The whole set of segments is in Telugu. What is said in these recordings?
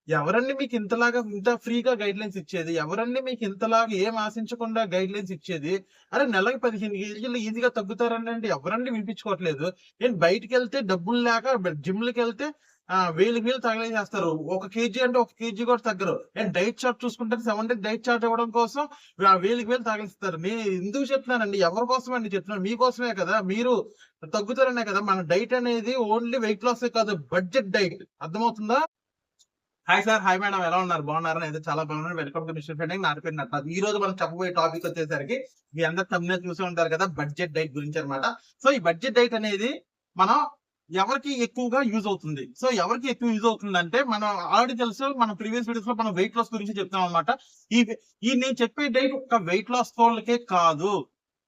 ఎవరండి మీకు ఇంతలాగా ఇంత ఫ్రీగా గైడ్‌లైన్స్ ఇచ్చేది? ఎవరండి మీకు ఇంతలాగా ఏం ఆశించకుండా గైడ్‌లైన్స్ ఇచ్చేది? అరె నెలకి 15 కేజీలు ఈజీగా తగ్గుతారనండి ఎవరండి వినిపించుకోవట్లేదు. ఏంటి బయటికెళ్తే డబ్బులు లేక జిమ్‌లకెళ్తే 1000కి 1000 తగలేసేస్తారు. ఒక కేజీ అంటే ఒక కేజీ కూడా తగ్గరు. ఏంటి డైట్ చార్ట్ చూసుకుంటే 7 డేస్ డైట్ చార్ట్ ఇవ్వడం కోసం 1000కి 1000 తగిలిస్తారు. నేను ఎందుకు చెప్తున్నానండి? ఎవరి కోసమండి చెప్తున్నాను? మీకోసమే కదా! మీరు తగ్గుతారనే కదా! మన డైట్ అనేది ఓన్లీ వెయిట్ లాసే కాదు బడ్జెట్ డైట్. అర్థమవుతుందా? Hi sir. Hi madam. ఎలా ఉన్నారు? బాగున్నారా? నేనైతే చాలా బాగున్నాను. Welcome to mister trending. నా పేరు నటరాజ్. ఈ రోజు మనం చెప్పబోయే టాపిక్ వచ్చేసరికి మీ అందరూ థంబ్‌నెయిల్ చూసే ఉంటారు కదా! బడ్జెట్ డైట్ గురించి అన్నమాట. సో, ఈ బడ్జెట్ డైట్ అనేది మనం ఎవరికి ఎక్కువగా యూజ్ అవుతుంది. సో, ఎవరికి ఎక్కువ యూజ్ అవుతుందంటే మనం ఆల్రెడీ తెలుసు. మనం ప్రీవియస్ వీడియోస్‌లో మనం వెయిట్ లాస్ గురించి చెప్తాం అన్నమాట. ఈ ఈ నేను చెప్పే డైట్ ఒక్క వెయిట్ లాస్ వాళ్ళకే కాదు.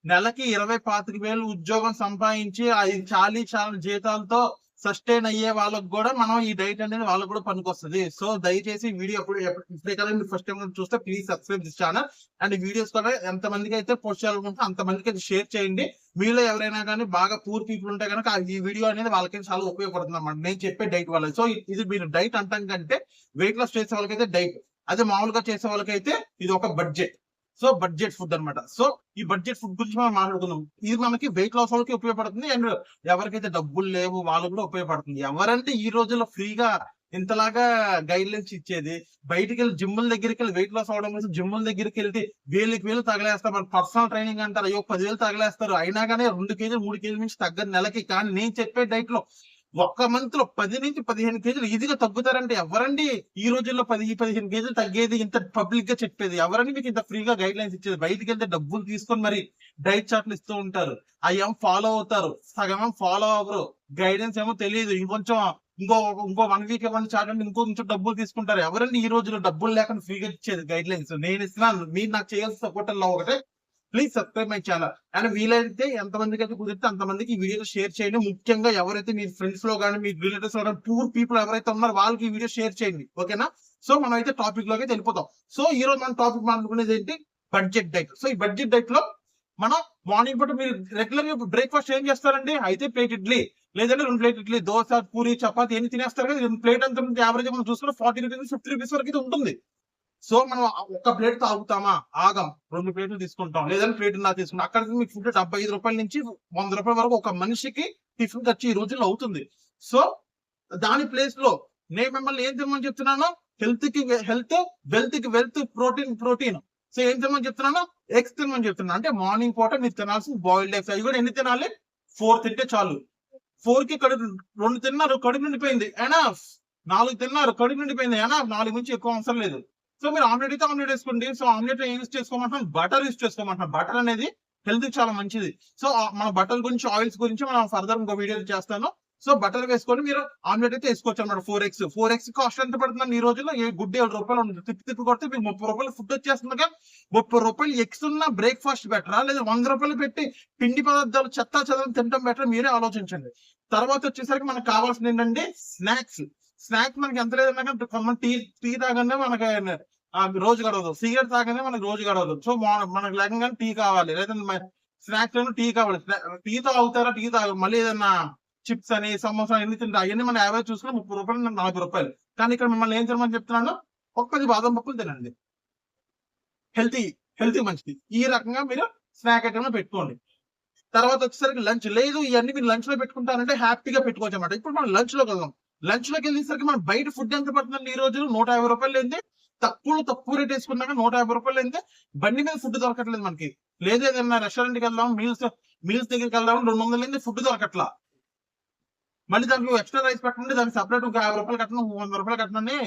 నెలకి 20, 25,000 ఉద్యోగం సంపాదించి అది చాలీ చాలని జీతాలతో సస్టైన్ అయ్యే వాళ్ళకి గూడా మనం ఈ డైట్ అనేది వాళ్ళకి కూడా పనికొస్తది. సో, దయచేసి వీడియో ఇప్పుడే కదా మీరు ఫస్ట్ టైమ్ చూస్తే please subscribe this channel. And ఈ వీడియోస్ కూడా ఎంతమందికైతే పోస్ట్ చేయాలనుకుంటే అంతమందికి అది షేర్ చేయండి. మీలో ఎవరైనా గాని బాగా పూర్ పీపుల్ ఉంటే గనక ఈ వీడియో అనేది వాళ్ళకైతే చాలా ఉపయోగపడుతుందన్నమాట. నేను చెప్పే డైట్ వల్ల. సో, ఇది మీరు డైట్ అంటాం కంటే వెయిట్ లాస్ చేసే వాళ్ళకైతే డైట్. అదే మామూలుగా చేసే వాళ్ళకైతే ఇది ఒక బడ్జెట్. సో, బడ్జెట్ ఫుడ్ అన్నమాట. సో, ఈ బడ్జెట్ ఫుడ్ గురించి మనం మాట్లాడుకుందాం. ఇది మనకి వెయిట్ లాస్ వాళ్ళకి ఉపయోగపడుతుంది. అండ్ ఎవరికైతే డబ్బులు లేవు వాళ్ళకి కూడా ఉపయోగపడుతుంది. ఎవరంటే ఈ రోజుల్లో ఫ్రీగా ఇంతలాగా గైడ్‌లైన్స్ ఇచ్చేది. బయటికెళ్ళి జిమ్ముల దగ్గరికెళ్ళి వెయిట్ లాస్ అవ్వడం కోసం జిమ్ముల దగ్గరికెళ్తే 1000కి 1000 తగలేస్తారు. మన పర్సనల్ ట్రైనింగ్ అంటారు. అయ్యో 10,000 తగలేస్తారు. అయినా గాని 2 కేజీలు, 3 కేజీల నుంచి తగ్గరు నెలకి. కానీ నేను చెప్పే డైట్‌లో ఒక్క మంత్‌లో 10-15 కేజీలు ఈజీగా తగ్గుతారంటే ఎవరండి ఈ రోజుల్లో 15 కేజీలు తగ్గేది ఇంత పబ్లిక్‌గా చెప్పేది? ఎవరండి మీకు ఇంత ఫ్రీగా గైడ్‌లైన్స్ ఇచ్చేది? బయటికెళ్తే డబ్బులు తీసుకొని మరి డైట్ చార్ట్‌లు ఇస్తూ ఉంటారు. అయ్యేమో ఫాలో అవుతారు. సగమేమో ఫాలో అవ్వరు. గైడెన్స్ ఏమో తెలీదు. ఇంకొంచెం ఇంకో ఇంకో 1 వీక్ ఇవ్వండి చార్ట్ అంటే ఇంకో కొంచెం డబ్బులు తీసుకుంటారు. ఎవరండి ఈ రోజుల్లో డబ్బులు లేకుండా ఫ్రీగా ఇచ్చేది గైడ్‌లైన్స్? నేను ఇస్తున్నాను. మీరు నాకు చేయాల్సిన సపోర్టల్లా ఒకటే please subscribe my channel. And వీలైతే ఎంతమందికైతే కుదిరితే అంతమందికి ఈ వీడియోని షేర్ చేయండి. ముఖ్యంగా ఎవరైతే మీ ఫ్రెండ్స్‌లో గాని, మీ రిలేటివ్స్‌లో గాని పూర్ పీపుల్ ఎవరైతే ఉన్నారో వాళ్ళకి ఈ వీడియో షేర్ చేయండి. ఓకేనా? సో, మనమైతే టాపిక్ లోకైతే వెళ్ళిపోతాం. సో, ఈ రోజు మన టాపిక్ మాట్లాడుకునేది ఏంటి? Budget diet. సో, ఈ బడ్జెట్ డైట్‌లో మనం మార్నింగ్ పూట మీరు రెగ్యులర్‌గా బ్రేక్‌ఫాస్ట్ ఏం చేస్తారండి? అయితే ప్లేట్ ఇడ్లీ లేదంటే 2 ప్లేట్ ఇడ్లీ, దోస, పూరి, చపాతీ ఎన్ని తినేస్తారు కదా! ప్లేట్ ఎంత ఉంటుంది యావరేజ్‌గా మనం చూసుకుంటే ₹40, ₹50 వరకు అయితే ఉంటుంది. సో, మనం ఒక్క ప్లేట్ తాగుతామా? ఆగం. 2 ప్లేటులు తీసుకుంటాం. లేదంటే ప్లేటున్నర తీసుకుంటాం. అక్కడికి మీకు ఫుడ్ ₹75 నుంచి ₹100 వరకు ఒక మనిషికి టిఫిన్ ఖర్చు ఈ రోజుల్లో అవుతుంది. సో, దాని ప్లేస్‌లో నేను మిమ్మల్ని ఏం తినమని చెప్తున్నాను? హెల్త్‌కి హెల్త్, వెల్త్‌కి వెల్త్, ప్రోటీన్ ప్రోటీన్. సో, ఏం తినమని చెప్తున్నాను? ఎగ్స్ తినమని చెప్తున్నాను. అంటే మార్నింగ్ పూట మీరు తినాల్సిన బాయిల్డ్ ఎగ్స్. అవి కూడా ఎన్ని తినాలి? 4 తింటే చాలు. 4కి కడుపు 2 తిన్నారు కడుపు నిండిపోయింది. ఎనఫ్. 4 తిన్నారు కడుపు నిండిపోయింది. ఎనఫ్. 4 నుంచి ఎక్కువ అవసరం లేదు. సో, మీరు ఆమ్లెట్ అయితే ఆమ్లెట్ ఏసుకోండి. సో, ఆమ్లెట్‌లో ఏం యూజ్ చేసుకోమంటున్నాను? బటర్ యూజ్ చేసుకోమంటున్నాను. బటర్ అనేది హెల్త్‌కి చాలా మంచిది. సో, మన బటర్ గురించి, ఆయిల్స్ గురించి మనం ఫర్దర్ ఇంకో వీడియో చేస్తాను. సో, బటర్ వేసుకొని మీరు ఆమ్లెట్ అయితే ఏసుకోవచ్చన్నమాట 4 ఎగ్స్. 4 ఎగ్స్ కాస్ట్ ఎంత పడుతుందండి ఈ రోజుల్లో? గుడ్డు ₹7 ఉంది. తిప్పి తిప్పి కొడితే మీకు ₹30 ఫుడ్ వచ్చేస్తుందిగా. ₹30 ఎగ్స్ ఉన్న బ్రేక్‌ఫాస్ట్ బెటరా? లేదా ₹100 పెట్టి పిండి పదార్థాలు చెత్తా చెదారం తినటం బెటరా? మీరే ఆలోచించండి. తర్వాత వచ్చేసరికి మనకు కావాల్సింది ఏంటంటే స్నాక్స్. స్నాక్స్ మనకి ఎంత లేదన్నా గాని కొంతమంది టీ తాగందే మనకి రోజు గడవదు. సిగరెట్ తాగందే మనకి రోజు గడవదు. సో, మనకు లెగంగానే టీ కావాలి. లేదంటే స్నాక్స్‌లోను టీ కావాలి. టీ తాగుతారా? టీ తాగరు. మళ్ళీ ఏదన్నా చిప్స్ అని, సమోసా ఎన్ని తింటారు. అయన్నీ మనం యావరేజ్ చూసుకున్న ₹30 నుండి ₹40. కానీ ఇక్కడ మిమ్మల్ని ఏం తినమని చెప్తున్నాను? ఒక 10 బాదం పప్పులు తినండి. హెల్తీ, హెల్తీ మంచిది. ఈ రకంగా మీరు స్నాక్ ఐటెమ్‌లో పెట్టుకోండి. తర్వాత వచ్చేసరికి లంచ్. లేదు ఇయన్నీ మీరు లంచ్‌లో పెట్టుకుంటానంటే హ్యాపీగా పెట్టుకోవచ్చన్నమాట. ఇప్పుడు మనం లంచ్‌లోకెళ్దాం. లంచ్‌లోకెళ్ళేసరికి మనం బయట ఫుడ్ ఎంత పడుతుందండి ఈ రోజుల్లో? ₹150 లేనిదే తక్కువలో తక్కువ రేట్ ఏసుకున్నాక ₹150 లేనిదే బండి మీద ఫుడ్ దొరకట్లేదు మనకి. లేదు ఏదన్నా రెస్టారెంట్‌కెళ్దాం మీల్స్ దగ్గరికెళ్దాం 200 లేనిదే ఫుడ్ దొరకట్లా. మళ్ళీ దాంట్లో ఎక్స్‌ట్రా రైస్ పెట్టండి. దానికి సెపరేట్ ఇంకో ₹50 కట్టను, ₹100 కట్టనని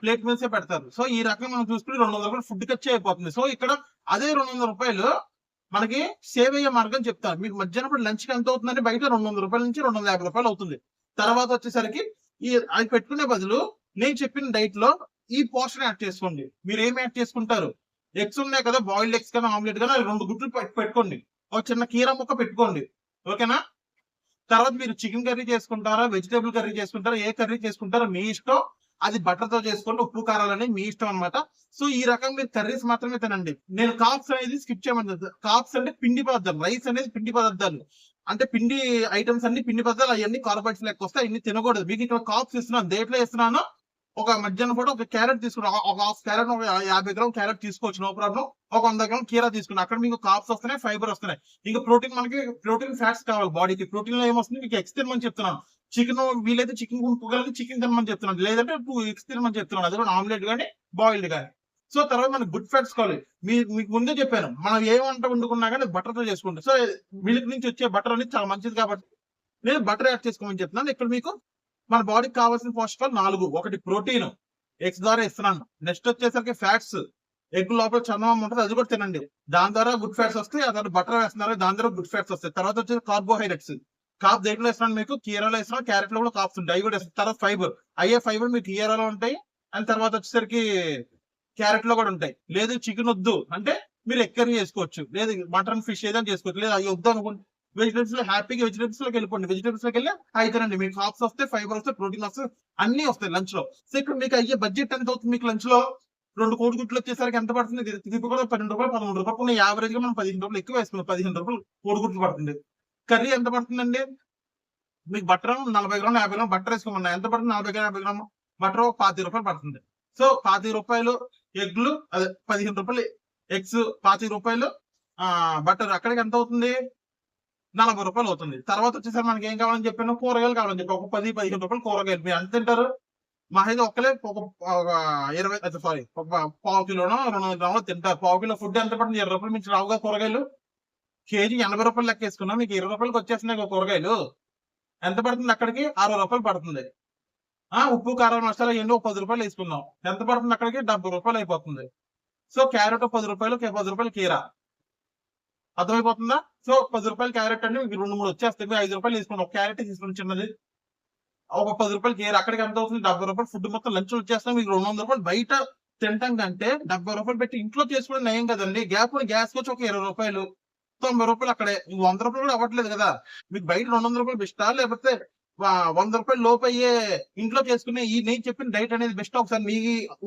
ప్లేట్ మీల్సే పెడతారు. సో, ఈ రకంగా మనం చూసుకుంటే ₹200 ఫుడ్ ఖర్చే అయిపోతుంది. సో, ఇక్కడ అదే ₹200 మనకి సేవ్ అయ్యే మార్గం చెప్తాను. మీకు మధ్యాహ్నం పూట లంచ్‌కి ఎంత అవుతుందంటే బయట ₹200 నుంచి ₹250 అవుతుంది. తర్వాత వచ్చేసరికి అవి పెట్టుకునే బదులు నేను చెప్పిన డైట్‌లో ఈ పోర్షన్ యాడ్ చేసుకోండి. మీరేం యాడ్ చేసుకుంటారు? ఎగ్స్ ఉన్నాయి కదా! బాయిల్డ్ ఎగ్స్ గాని, ఆమ్లెట్ గాని 2 గుడ్లు పెట్టుకోండి. ఒక చిన్న కీర ముక్క పెట్టుకోండి. ఓకేనా? తర్వాత మీరు చికెన్ కర్రీ చేసుకుంటారా? వెజిటబుల్ కర్రీ చేసుకుంటారా? ఏ కర్రీ చేసుకుంటారో మీ ఇష్టం. అది బటర్‌తో చేసుకోండి. ఉప్పు, కారాలనేవి మీ ఇష్టం అన్నమాట. సో, ఈ రకంగా మీరు కర్రీస్ మాత్రమే తినండి. నేను కార్బ్స్ అనేది స్కిప్ చేయమని కార్బ్స్ అంటే పిండి పదార్థాలు. రైస్ అనేది పిండి పదార్థాలు. అంటే పిండి ఐటెమ్స్ అన్ని పిండి పదార్థాలు అయన్నీ కార్బోహైడ్రేట్స్ లెక్కొస్తాయి. అయన్నీ తినకూడదు. మీకు ఇక్కడ కార్బ్స్ ఇస్తున్నాను. దేంట్లో ఇస్తున్నాను? ఒక మధ్యాహ్నం పూట ఒక క్యారెట్ తీసుకుని ఒక హాఫ్ క్యారెట్, ఒక 50 గ్రామ్ క్యారెట్ తీసుకోవచ్చు, నో ప్రాబ్లం. ఒక 100 గ్రామ్ కీరా తీసుకుని అక్కడ మీకు కార్బ్స్ వస్తున్నాయి, ఫైబర్ వస్తున్నాయి. ఇంకా ప్రోటీన్, మనకి ప్రోటీన్ ఫ్యాట్స్ కావాలి బాడీకి. ప్రోటీన్ లో ఏమొస్తుంది మీకు ఎగ్స్ తినమని చెప్తున్నాను. చికెన్ వీలైతే చికెన్ కొనుక్కోగలిగితే చికెన్ తినమని చెప్తున్నాను, లేదంటే 2 ఎగ్స్ తినమని చెప్తున్నాను, అది కూడా ఆమ్లెట్ కానీ బాయిల్డ్ కానీ. సో తర్వాత మనకి గుడ్ ఫ్యాట్స్ కావాలి. మీకు ముందే చెప్పాను, మనం ఏ వంట వండుకున్నా కానీ బటర్ తో చేసుకుంటాం. సో మిల్క్ నుంచి వచ్చే బటర్ అనేది చాలా మంచిది కాబట్టి నేను బటర్ యాడ్ చేసుకోమని చెప్తున్నాను. ఇక్కడ మీకు మన బాడీకి కావాల్సిన పోషకాలు 4. ఒకటి ప్రోటీన్, ఎగ్స్ ద్వారా ఇస్తున్నాను. నెక్స్ట్ వచ్చేసరికి ఫ్యాట్స్, ఎగ్ లోపల చందమం ఉంటుంది, అది కూడా తినండి, దాని ద్వారా గుడ్ ఫ్యాట్స్ వస్తాయి. ఆ తర్వాత బటర్ వేస్తున్నారు, దాని ద్వారా గుడ్ ఫ్యాట్స్ వస్తాయి. తర్వాత వచ్చేసి కార్బోహైడ్రేట్స్, కాప్ దేంట్లో ఇస్తున్నాను మీకు, కీరాలో ఇస్తున్నాను, క్యారెట్ లో కూడా కాప్స్ ఉంటాయి, అవి కూడా ఇస్తాను. తర్వాత ఫైబర్, అయ్యే ఫైబర్ మీకు కీరాలో ఉంటాయి. అండ్ తర్వాత వచ్చేసరికి క్యారెట్ లో కూడా ఉంటాయి. లేదు చికెన్ వద్దు అంటే మీరు ఎగ్ కర్రీ చేసుకోవచ్చు, లేదు మటన్ ఫిష్ ఏదైనా చేసుకోవచ్చు, లేదు అవి వద్దు అనుకుంటే వెజిటేబుల్స్ లో హ్యాపీగా వెజిటేబుల్స్ లోకి వెళ్ళిపోండి. వెజిటేబుల్స్ లోకి వెళ్ళి అయితేనండి మీకు కాప్స్ వస్తాయి, ఫైబర్ వస్తాయి, ప్రోటీన్ వస్తాయి, అన్ని వస్తాయి లంచ్ లో. సో ఇక్కడ మీకు అయ్యే బడ్జెట్ ఎంత అవుతుంది మీకు లంచ్ లో? 2 కోడిగుడ్లు వచ్చేసరికి ఎంత పడుతుంది? తిప్పి కూడా 12 రూపాయలు, 13 రూపాయలు, యావరేజ్ గా మనం 15 రూపాయలు ఎక్కువ వేసుకున్నాం, 15 రూపాయలు కోడిగుడ్లు పడుతుంది. కర్రీ ఎంత పడుతుందండి మీకు? బట్టర్ 40 గ్రాములు, 50 గ్రాములు బట్టర్ వేసుకోమన్నా ఎంత పడుతుంది? 40 గ్రాములు, 50 గ్రాములు బట్టర్ 25 రూపాయలు పడుతుంది. సో 25 రూపాయలు ఎగ్లు, అదే 15 రూపాయలు ఎగ్స్, 25 రూపాయలు బట్టర్, అక్కడికి ఎంత అవుతుంది? 40 రూపాయలు అవుతుంది. తర్వాత వచ్చేసరికి మనకి ఏం కావాలని చెప్పాను, కూరగాయలు కావాలని చెప్పి ఒక 10-15 రూపాయలు కూరగాయలు. మీరు ఎంత తింటారు? మా అయితే ఒక్కలే ఒక 20 సారీ ఒక పావు కిలోనో 200 గ్రాములు తింటారు. పావు కిలో ఫుడ్ ఎంత పడుతుంది? 20 రూపాయలు మించి రావుగా కూరగాయలు. కేజీ 80 రూపాయలు లెక్క వేసుకున్నా మీకు 20 రూపాయలకి వచ్చేస్తున్నాయి కూరగాయలు. ఎంత పడుతుంది? అక్కడికి 60 రూపాయలు పడుతుంది. ఉప్పు కారం మసాలా ఎన్నో 10 రూపాయలు వేసుకున్నాం, ఎంత పడుతుంది? అక్కడికి 70 రూపాయలు అయిపోతుంది. సో క్యారెట్ 10 రూపాయలు, 10 రూపాయలు కీరా, అర్థమైపోతుందా? సో 10 రూపాయలు క్యారెట్ అంటే మీకు 2-3 వచ్చేస్తాయి. 5 రూపాయలు తీసుకుని ఒక క్యారెట్ తీసుకుని చిన్నది, ఒక 10 రూపాయలు కీరా, అక్కడికి ఎంత అవుతుంది? 70 రూపాయలు ఫుడ్ మొత్తం లంచ్ వచ్చేస్తాం. మీకు 200 రూపాయలు బయట తింటాం కంటే 70 రూపాయలు పెట్టి ఇంట్లో చేసుకునే నయం కదండి. గ్యాస్ వచ్చి ఒక 20 రూపాయలు, 90 రూపాయలు అక్కడే. 100 రూపాయలు కూడా అవ్వట్లేదు కదా మీకు. బయట 200 రూపాయలు బెస్టా, లేకపోతే 100 రూపాయలు లోపు అయ్యే ఇంట్లో చేసుకునే ఈ నేను చెప్పిన డైట్ అనేది బెస్ట్? ఒకసారి మీ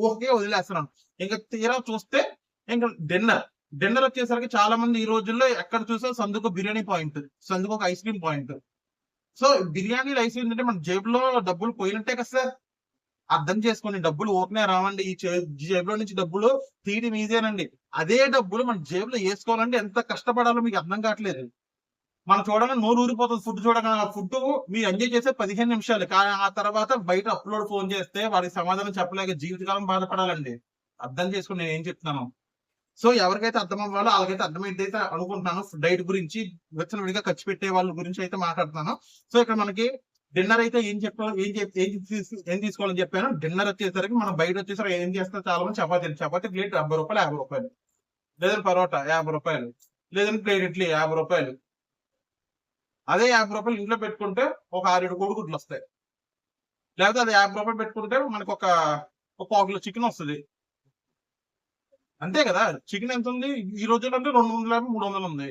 ఊహకే వదిలేస్తున్నాను. ఇంకా తీరా చూస్తే ఇంకా డిన్నర్ వచ్చేసరికి చాలా మంది ఈ రోజుల్లో ఎక్కడ చూసా సందుకు బిర్యానీ పాయింట్, సందుకు ఒక ఐస్ క్రీమ్ పాయింట్. సో బిర్యానీలు, ఐస్ క్రీమ్ అంటే మన జేబులో డబ్బులు పోయినట్టే కదా సార్. అర్థం చేసుకోండి, డబ్బులు ఓపెనే రావండి. ఈ జేబులో నుంచి డబ్బులు తీయడం ఈజీనండి. అదే డబ్బులు మన జేబులో వేసుకోవాలంటే ఎంత కష్టపడాలో మీకు అర్థం కావట్లేదు. మనం చూడగానే నోరు ఊరిపోతుంది. ఫుడ్ చూడగానే ఆ ఫుడ్ మీరు ఎంజాయ్ చేసే 15 నిమిషాలు, కానీ ఆ తర్వాత బయట అప్లోడ్ ఫోన్ చేస్తే వాడికి సమాధానం చెప్పలేక జీవితకాలం బాధపడాలండి. అర్థం చేసుకుని నేను ఏం చెప్తున్నాను. సో ఎవరికైతే అర్థం అవ్వాలో వాళ్ళకైతే అర్థమైతే అనుకుంటున్నాను. డైట్ గురించి విడిగా ఖర్చు పెట్టే వాళ్ళ గురించి అయితే మాట్లాడుతున్నాను. సో ఇక్కడ మనకి డిన్నర్ అయితే ఏం తీసుకోవాలని చెప్పాను. డిన్నర్ వచ్చేసరికి మనం బయట వచ్చేసరికి ఏం చేస్తారు, చాలా మంది చపాతీ ప్లేట్ 70 రూపాయలు, 50 రూపాయలు, లేదంటే పరోటా 50 రూపాయలు, లేదంటే ప్లేట్ ఇడ్లీ 50 రూపాయలు. అదే 50 రూపాయలు ఇంట్లో పెట్టుకుంటే ఒక 6-7 కోడిగుడ్లు వస్తాయి. లేకపోతే అది 50 రూపాయలు పెట్టుకుంటే మనకు ఒక పావు కిలో చికెన్ వస్తుంది. అంతే కదా. చికెన్ ఎంత ఉంది ఈ రోజుల్లో అంటే 250, 300 ఉంది.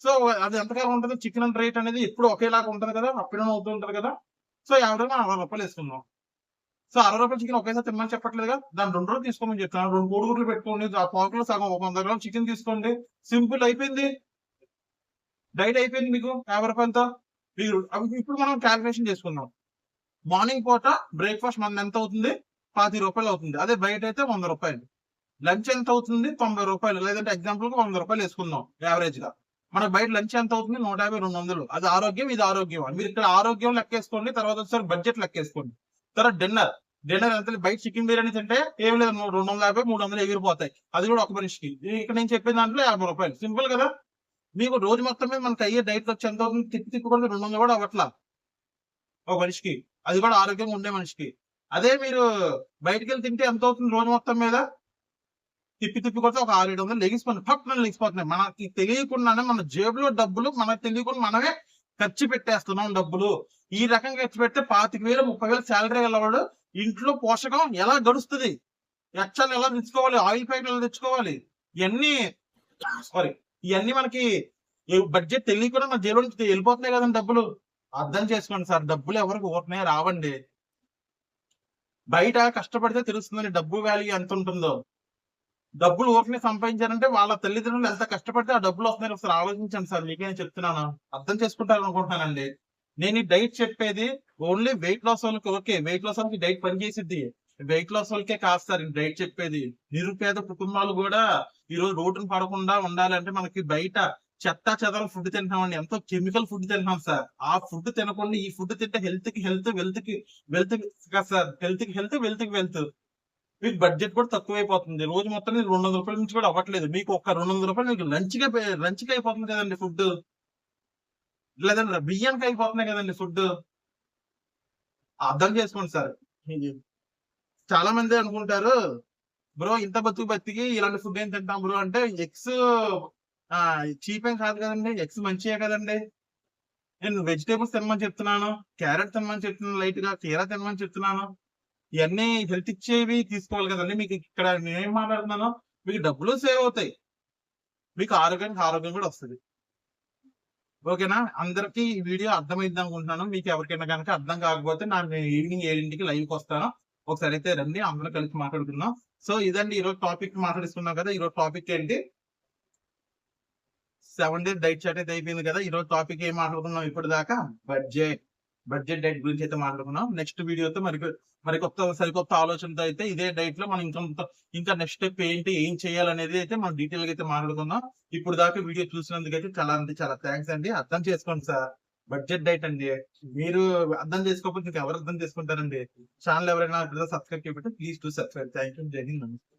సో అది ఎంతకాలం ఉంటుంది? చికెన్ రేట్ అనేది ఎప్పుడు ఒకేలాగా ఉంటుంది కదా, అప్పుడేమో అవుతూ ఉంటుంది కదా. సో 50 రూపాయలు, 60 రూపాయలు వేసుకుందాం. సో 60 రూపాయలు చికెన్ ఒకేసారి తినమని చెప్పట్లేదుగా, దాన్ని 2 రోజులు తీసుకోమని చెప్తాను. 2 కోడిగుడ్లు పెట్టుకోండి, ఆ పావు కిలో సగం 100 గ్రాములు చికెన్ తీసుకోండి. సింపుల్ అయిపోయింది, డైట్ అయిపోయింది మీకు 50 రూపాయలతో. మీరు ఇప్పుడు మనం క్యాల్కులేషన్ చేసుకుందాం. మార్నింగ్ పూట బ్రేక్ఫాస్ట్ మన ఎంత అవుతుంది? 25 రూపాయలు అవుతుంది. అదే బయట అయితే 100 రూపాయలు. లంచ్ ఎంత అవుతుంది? 90 రూపాయలు, లేదంటే ఎగ్జాంపుల్ 100 రూపాయలు వేసుకుందాం యావరేజ్ గా. మనకు బయట లంచ్ ఎంత అవుతుంది? 150, 200. అది ఆరోగ్యం, ఇది ఆరోగ్యం. మీరు ఇక్కడ ఆరోగ్యం లెక్కేసుకోండి, తర్వాత వచ్చేసరి బడ్జెట్ లెక్కేసుకోండి. తర్వాత డిన్నర్ ఎంత? బయట చికెన్ బిర్యానీ తింటే ఏం లేదు, 250, 300 ఎగిరిపోతాయి. అది కూడా ఒక మనిషికి. ఇక్కడ నేను చెప్పిన దాంట్లో 50 రూపాయలు. సింపుల్ కదా. మీకు రోజు మొత్తం మీద మనకి అయ్యే డైట్ వచ్చి ఎంత అవుతుంది? తిప్పి కూడా 200 కూడా అవ్వట్లా ఒక మనిషికి, అది కూడా ఆరోగ్యంగా ఉండే మనిషికి. అదే మీరు బయటకు వెళ్ళి తింటే ఎంత అవుతుంది రోజు మొత్తం మీద? తిప్పి కొడితే ఒక 600-700 లెగిసిపోతున్నాయి. మనకి తెలియకుండానే మన జేబులో డబ్బులు మనకు తెలియకుండా మనమే ఖర్చు పెట్టేస్తున్నాం డబ్బులు. ఈ రకంగా ఖర్చు పెడితే 25,000, 30,000 శాలరీ వెళ్ళవాడు ఇంట్లో పోషకం ఎలా గడుస్తుంది? ఎచ్చాలు ఎలా తెచ్చుకోవాలి? ఆయిల్ ప్యాకెట్లు ఎలా తెచ్చుకోవాలి? ఇవన్నీ మనకి బడ్జెట్ తెలియకుండా మన జేబులో నుంచి వెళ్ళిపోతున్నాయి కదండి డబ్బులు. అర్థం చేసుకోండి సార్, డబ్బులు ఎవరికి ఊరికనే రావండి. బయట కష్టపడితే తెలుస్తుందండి డబ్బు వాల్యూ ఎంత ఉంటుందో. డబ్బులు ఊరికనే సంపాదించారంటే వాళ్ళ తల్లిదండ్రులు ఎంత కష్టపడితే ఆ డబ్బులు వస్తున్నాయి. ఒకసారి ఆలోచించండి సార్, మీకే చెప్తున్నాను, అర్థం చేసుకుంటారు అనుకుంటున్నానండి. నేను ఈ డైట్ చెప్పేది ఓన్లీ వెయిట్ లాస్ వాళ్ళకి. ఓకే, వెయిట్ లాస్ వాళ్ళకి డైట్ పనిచేసిద్ది. వెయిట్ లాస్ వాళ్ళకే కాదు సార్ ఈ డైట్ చెప్పేది. నిరుపేద కుటుంబాలు కూడా ఈ రోజు రోడ్డున పడకుండా ఉండాలంటే మనకి బయట చెత్తా చెదారం ఫుడ్ తింటున్నామండి. ఎంతో కెమికల్ ఫుడ్ తింటున్నాం సార్. ఆ ఫుడ్ తినకుండా ఈ ఫుడ్ తింటే హెల్త్ కి హెల్త్, వెల్త్ కి వెల్త్ కదా సార్. హెల్త్ కి హెల్త్, వెల్త్ కి వెల్త్. మీకు బడ్జెట్ కూడా తక్కువైపోతుంది. రోజు మొత్తం రూ. 200 నుంచి కూడా అవ్వట్లేదు. మీకు ఒక రూ. 200 మీకు లంచ్‌కి అయిపోతుంది కదండీ ఫుడ్. లేదంటే బియ్యానికి అయిపోతున్నాయి కదండీ ఫుడ్. అర్థం చేసుకోండి సార్. ఇది చాలా మంది అనుకుంటారు, బ్రో ఇంత బతికి ఇలాంటి ఫుడ్ ఏం తింటాం బ్రో అంటే ఎగ్స్ చీప్ ఏం కాదు కదండీ. ఎగ్స్ మంచియే కదండీ. నేను వెజిటబుల్స్ తినమని చెప్తున్నాను. క్యారెట్ తినమని చెప్తున్నాను లైట్‌గా. కీరా తినమని చెప్తున్నాను. ఇయన్నీ హెల్త్ ఇచ్చేవి తీసుకోవాలి కదండీ. మీకు ఇక్కడ నేనేం మాట్లాడుతున్నానో మీకు డబ్బులు సేవ్ అవుతాయి. మీకు ఆరోగ్యానికి ఆరోగ్యం కూడా వస్తది. ఓకేనా? అందరికి ఈ వీడియో అర్థమైద్ది అనుకుంటున్నాను. మీకు ఎవరికైనా గనక అర్థం కాకపోతే నేను ఈవినింగ్ 7కి లైవ్‌కొస్తాను. ఒకసారి అయితే రండి అందరం కలిసి మాట్లాడుకుందాం. సో ఇదండి ఈరోజు టాపిక్ మాట్లాడేసుకున్నాం కదా! ఈరోజు టాపిక్ ఏంటి? 7 డేస్ డైట్ చార్ట్ అయితే అయిపోయింది కదా! ఈరోజు టాపిక్ ఏం మాట్లాడుకున్నాం ఇప్పటిదాకా? బడ్జెట్. బడ్జెట్ డైట్ గురించి అయితే మాట్లాడుకున్నాం. నెక్స్ట్ వీడియోతో మరి సరికొత్త ఆలోచనతో అయితే ఇదే డైట్‌లో మనం ఇంకా నెక్స్ట్ స్టెప్ ఏంటి? ఏం చేయాలనేది అయితే మనం డీటెయిల్‌గా అయితే మాట్లాడుకుందాం. ఇప్పుడు దాకా వీడియో చూసినందుకైతే చాలా అంటే చాలా థాంక్స్ అండి. అర్థం చేసుకోండి సార్. బడ్జెట్ డైట్ అండి. మీరు అర్థం చేసుకోకపోతే ఇంకెవరు అర్థం చేసుకుంటారండి? ఛానెల్ ఎవరైనా సబ్స్క్రైబ్ చేయకపోతే please do subscribe. Thank you. జై హింద్. నమస్తే.